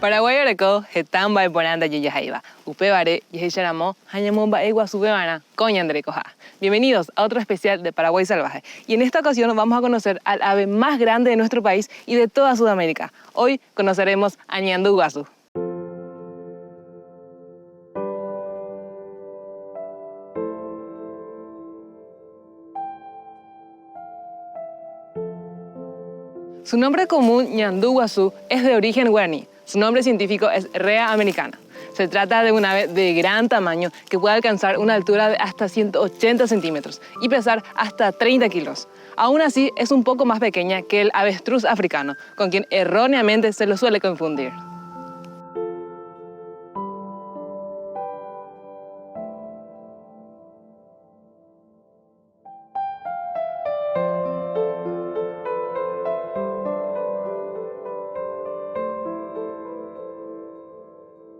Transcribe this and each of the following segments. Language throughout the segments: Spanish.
Paraguay areko hetan bai poranda yeyahaiba. Upebare yehicharamo hañamomba egua subebana coñandrecoja. Bienvenidos a otro especial de Paraguay Salvaje. Y en esta ocasión vamos a conocer al ave más grande de nuestro país y de toda Sudamérica. Hoy conoceremos a Ñandú Guazú. Su nombre común, Ñandú Guazú, es de origen guaraní. Su nombre científico es Rea americana. Se trata de un ave de gran tamaño que puede alcanzar una altura de hasta 180 centímetros y pesar hasta 30 kilos. Aún así, es un poco más pequeña que el avestruz africano, con quien erróneamente se lo suele confundir.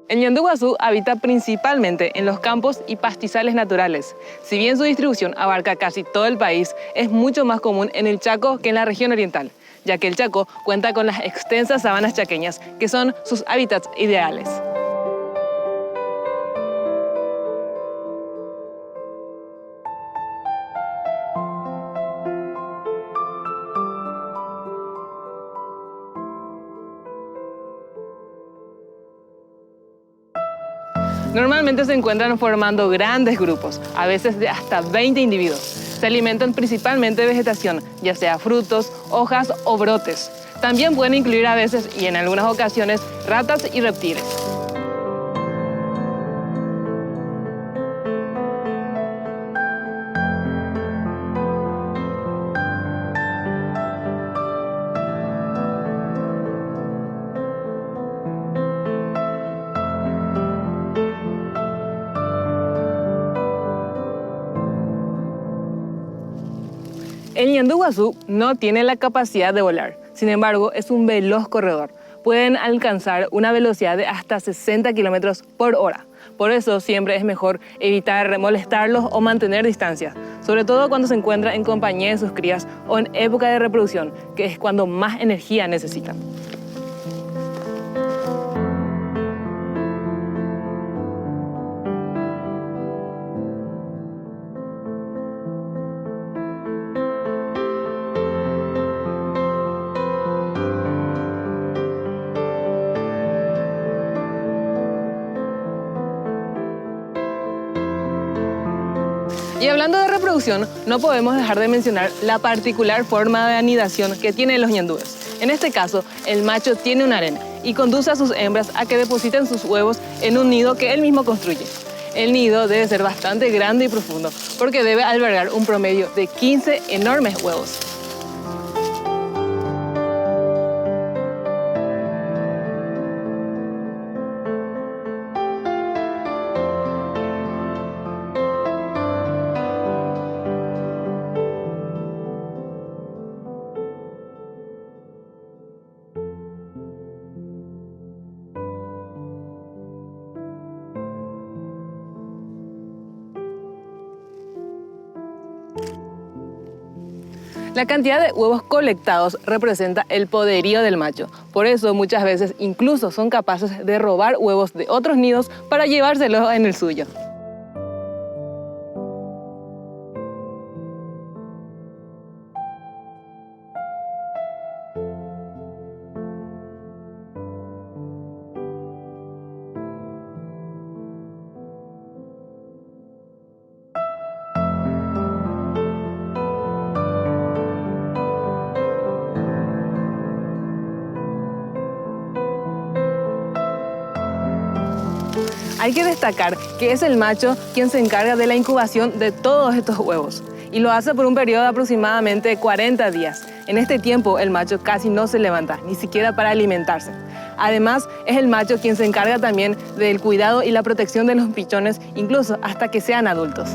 El ñandú guazú habita principalmente en los campos y pastizales naturales. Si bien su distribución abarca casi todo el país, es mucho más común en el Chaco que en la región oriental, ya que el Chaco cuenta con las extensas sabanas chaqueñas, que son sus hábitats ideales. Normalmente se encuentran formando grandes grupos, a veces de hasta 20 individuos. Se alimentan principalmente de vegetación, ya sea frutos, hojas o brotes. También pueden incluir a veces, y en algunas ocasiones, ratas y reptiles. El ñandú guazú no tiene la capacidad de volar, sin embargo es un veloz corredor. Pueden alcanzar una velocidad de hasta 60 kilómetros por hora. Por eso siempre es mejor evitar molestarlos o mantener distancias, sobre todo cuando se encuentra en compañía de sus crías o en época de reproducción, que es cuando más energía necesitan. Y hablando de reproducción, no podemos dejar de mencionar la particular forma de anidación que tienen los ñandúes. En este caso, el macho tiene un harén y conduce a sus hembras a que depositen sus huevos en un nido que él mismo construye. El nido debe ser bastante grande y profundo, porque debe albergar un promedio de 15 enormes huevos. La cantidad de huevos colectados representa el poderío del macho. Por eso muchas veces incluso son capaces de robar huevos de otros nidos para llevárselos en el suyo. Hay que destacar que es el macho quien se encarga de la incubación de todos estos huevos y lo hace por un periodo de aproximadamente 40 días. En este tiempo el macho casi no se levanta, ni siquiera para alimentarse. Además, es el macho quien se encarga también del cuidado y la protección de los pichones, incluso hasta que sean adultos.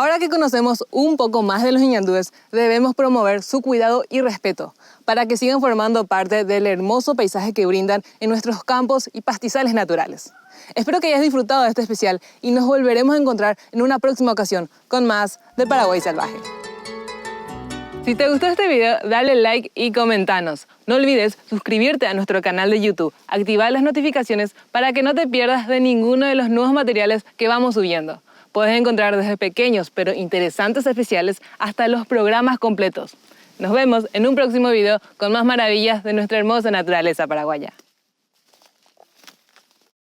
Ahora que conocemos un poco más de los ñandúes, debemos promover su cuidado y respeto para que sigan formando parte del hermoso paisaje que brindan en nuestros campos y pastizales naturales. Espero que hayas disfrutado de este especial y nos volveremos a encontrar en una próxima ocasión con más de Paraguay Salvaje. Si te gustó este video, dale like y comentanos. No olvides suscribirte a nuestro canal de YouTube, activar las notificaciones para que no te pierdas de ninguno de los nuevos materiales que vamos subiendo. Puedes encontrar desde pequeños pero interesantes especiales hasta los programas completos. Nos vemos en un próximo video con más maravillas de nuestra hermosa naturaleza paraguaya.